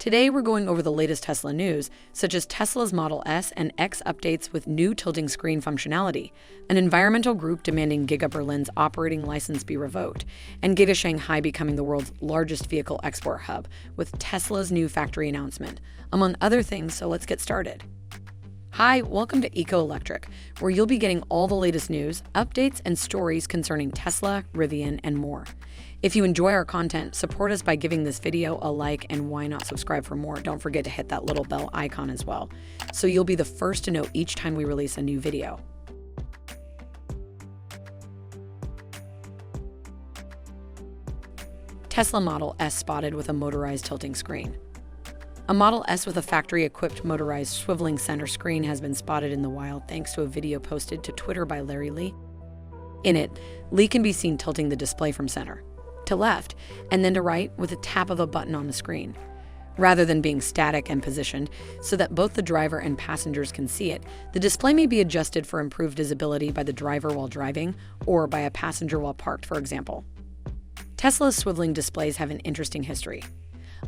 Today, we're going over the latest Tesla news, such as Tesla's Model S and X updates with new tilting screen functionality, an environmental group demanding Giga Berlin's operating license be revoked, and Giga Shanghai becoming the world's largest vehicle export hub, with Tesla's new factory announcement, among other things, so let's get started. Hi, welcome to Eco Electric, where you'll be getting all the latest news, updates, and stories concerning Tesla, Rivian, and more. If you enjoy our content, support us by giving this video a like, and why not subscribe for more? Don't forget to hit that little bell icon as well, so you'll be the first to know each time we release a new video. Tesla Model S spotted with a motorized tilting screen. A Model S with a factory-equipped motorized swiveling center screen has been spotted in the wild thanks to a video posted to Twitter by Larry Lee. In it, Lee can be seen tilting the display from center to left and then to right with a tap of a button on the screen. Rather than being static and positioned so that both the driver and passengers can see it, the display may be adjusted for improved visibility by the driver while driving or by a passenger while parked, for example. Tesla's swiveling displays have an interesting history.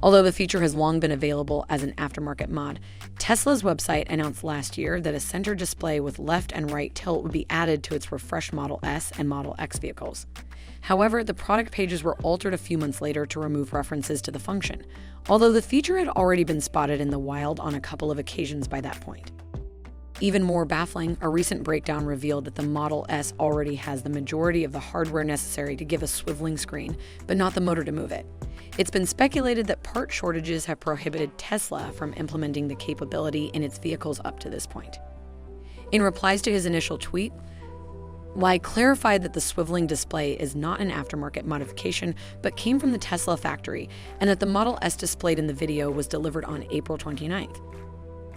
Although the feature has long been available as an aftermarket mod, Tesla's website announced last year that a center display with left and right tilt would be added to its refreshed Model S and Model X vehicles. However, the product pages were altered a few months later to remove references to the function, although the feature had already been spotted in the wild on a couple of occasions by that point. Even more baffling, a recent breakdown revealed that the Model S already has the majority of the hardware necessary to give a swiveling screen, but not the motor to move it. It's been speculated that part shortages have prohibited Tesla from implementing the capability in its vehicles up to this point. In replies to his initial tweet, Lee clarified that the swiveling display is not an aftermarket modification, but came from the Tesla factory, and that the Model S displayed in the video was delivered on April 29th.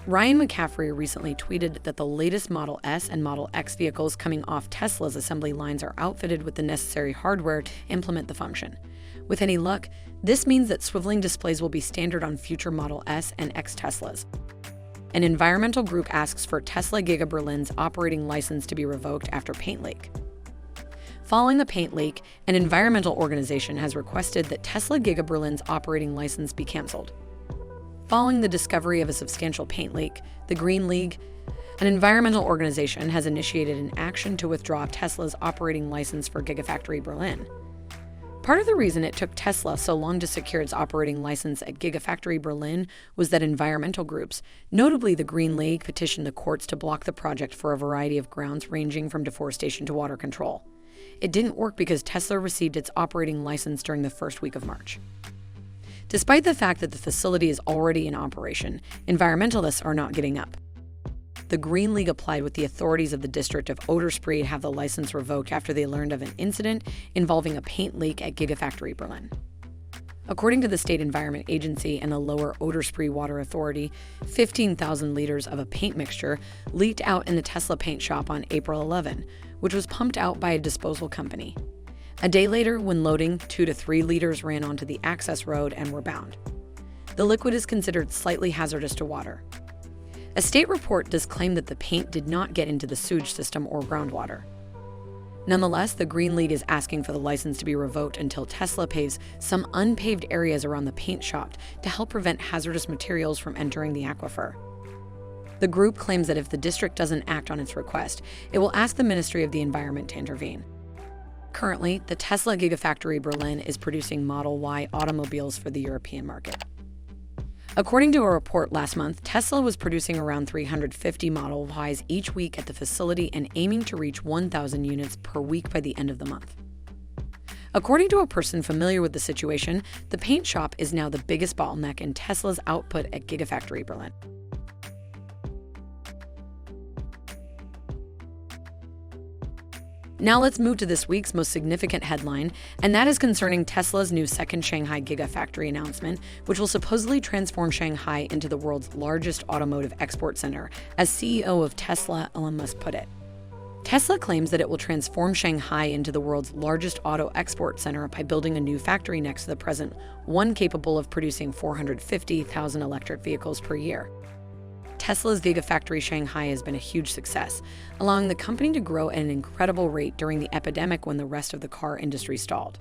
Ryan McCaffrey recently tweeted that the latest Model S and Model X vehicles coming off Tesla's assembly lines are outfitted with the necessary hardware to implement the function. With any luck, this means that swiveling displays will be standard on future Model S and X Teslas. An environmental group asks for Tesla Giga Berlin's operating license to be revoked after paint leak. Following the paint leak, an environmental organization has requested that Tesla Giga Berlin's operating license be canceled. Following the discovery of a substantial paint leak, the Green League, an environmental organization, has initiated an action to withdraw Tesla's operating license for Gigafactory Berlin. Part of the reason it took Tesla so long to secure its operating license at Gigafactory Berlin was that environmental groups, notably the Green League, petitioned the courts to block the project for a variety of grounds ranging from deforestation to water control. It didn't work because Tesla received its operating license during the first week of March. Despite the fact that the facility is already in operation, environmentalists are not getting up. The Green League applied with the authorities of the district of Oder-Spree to have the license revoked after they learned of an incident involving a paint leak at Gigafactory Berlin. According to the State Environment Agency and the Lower Oder-Spree Water Authority, 15,000 liters of a paint mixture leaked out in the Tesla paint shop on April 11, which was pumped out by a disposal company. A day later, when loading, 2 to 3 liters ran onto the access road and were bound. The liquid is considered slightly hazardous to water. A state report does claim that the paint did not get into the sewage system or groundwater. Nonetheless, the Green League is asking for the license to be revoked until Tesla paves some unpaved areas around the paint shop to help prevent hazardous materials from entering the aquifer. The group claims that if the district doesn't act on its request, it will ask the Ministry of the Environment to intervene. Currently, the Tesla Gigafactory Berlin is producing Model Y automobiles for the European market. According to a report last month, Tesla was producing around 350 Model Ys each week at the facility and aiming to reach 1,000 units per week by the end of the month. According to a person familiar with the situation, the paint shop is now the biggest bottleneck in Tesla's output at Gigafactory Berlin. Now let's move to this week's most significant headline, and that is concerning Tesla's new second Shanghai Gigafactory announcement, which will supposedly transform Shanghai into the world's largest automotive export center, as CEO of Tesla, Elon Musk, put it. Tesla claims that it will transform Shanghai into the world's largest auto export center by building a new factory next to the present one capable of producing 450,000 electric vehicles per year. Tesla's Gigafactory Shanghai has been a huge success, allowing the company to grow at an incredible rate during the epidemic when the rest of the car industry stalled.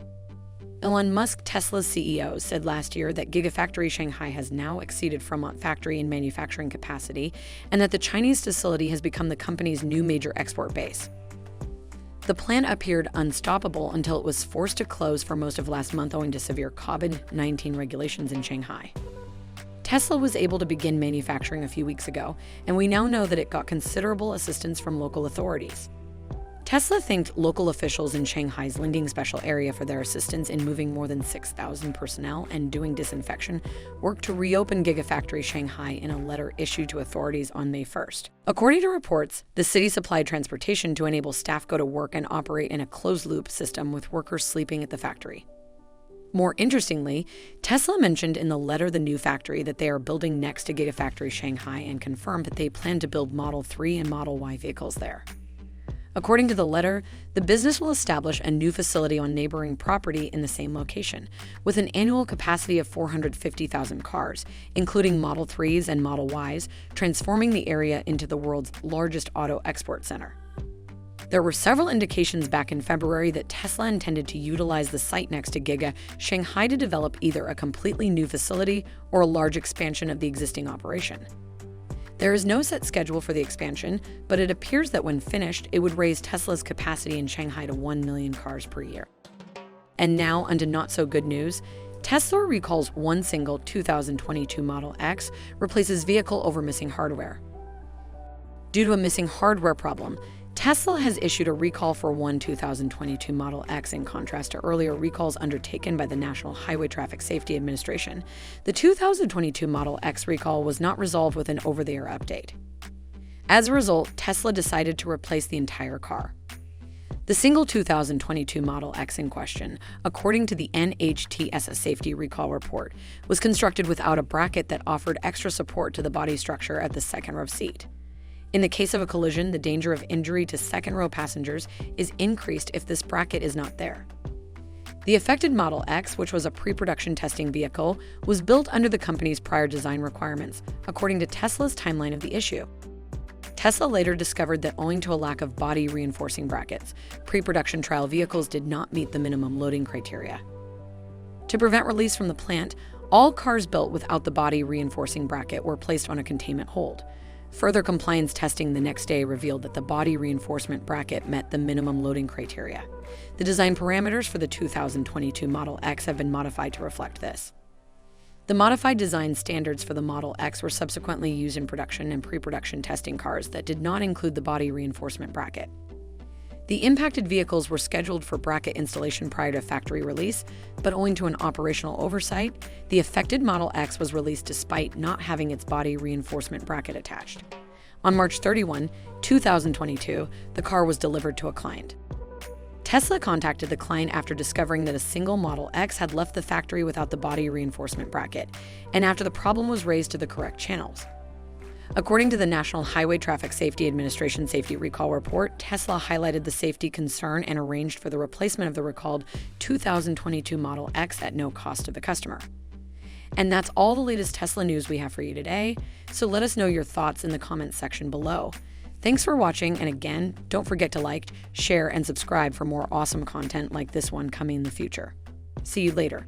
Elon Musk, Tesla's CEO, said last year that Gigafactory Shanghai has now exceeded Fremont factory in manufacturing capacity and that the Chinese facility has become the company's new major export base. The plant appeared unstoppable until it was forced to close for most of last month owing to severe COVID-19 regulations in Shanghai. Tesla was able to begin manufacturing a few weeks ago, and we now know that it got considerable assistance from local authorities. Tesla thanked local officials in Shanghai's Lingding special area for their assistance in moving more than 6,000 personnel and doing disinfection work to reopen Gigafactory Shanghai in a letter issued to authorities on May 1st. According to reports, the city supplied transportation to enable staff go to work and operate in a closed-loop system with workers sleeping at the factory. More interestingly, Tesla mentioned in the letter the new factory that they are building next to Gigafactory Shanghai and confirmed that they plan to build Model 3 and Model Y vehicles there. According to the letter, the business will establish a new facility on neighboring property in the same location, with an annual capacity of 450,000 cars, including Model 3s and Model Ys, transforming the area into the world's largest auto export center. There were several indications back in February that Tesla intended to utilize the site next to Giga Shanghai to develop either a completely new facility or a large expansion of the existing operation. There is no set schedule for the expansion, but it appears that when finished, it would raise Tesla's capacity in Shanghai to 1 million cars per year. And now, onto not-so-good news. Tesla recalls one single 2022 Model X, replaces vehicle over missing hardware. Due to a missing hardware problem, Tesla has issued a recall for one 2022 Model X in contrast to earlier recalls undertaken by the National Highway Traffic Safety Administration. The 2022 Model X recall was not resolved with an over-the-air update. As a result, Tesla decided to replace the entire car. The single 2022 Model X in question, according to the NHTSA safety recall report, was constructed without a bracket that offered extra support to the body structure at the second-row seat. In the case of a collision, the danger of injury to second-row passengers is increased if this bracket is not there. The affected Model X, which was a pre-production testing vehicle, was built under the company's prior design requirements, according to Tesla's timeline of the issue. Tesla later discovered that owing to a lack of body reinforcing brackets, pre-production trial vehicles did not meet the minimum loading criteria. To prevent release from the plant, all cars built without the body reinforcing bracket were placed on a containment hold. Further compliance testing the next day revealed that the body reinforcement bracket met the minimum loading criteria. The design parameters for the 2022 Model X have been modified to reflect this. The modified design standards for the Model X were subsequently used in production and pre-production testing cars that did not include the body reinforcement bracket. The impacted vehicles were scheduled for bracket installation prior to factory release, but owing to an operational oversight, the affected Model X was released despite not having its body reinforcement bracket attached. On March 31, 2022, the car was delivered to a client. Tesla contacted the client after discovering that a single Model X had left the factory without the body reinforcement bracket, and after the problem was raised to the correct channels. According to the National Highway Traffic Safety Administration Safety Recall Report, Tesla highlighted the safety concern and arranged for the replacement of the recalled 2022 Model X at no cost to the customer. And that's all the latest Tesla news we have for you today, so let us know your thoughts in the comments section below. Thanks for watching, and again, don't forget to like, share, and subscribe for more awesome content like this one coming in the future. See you later.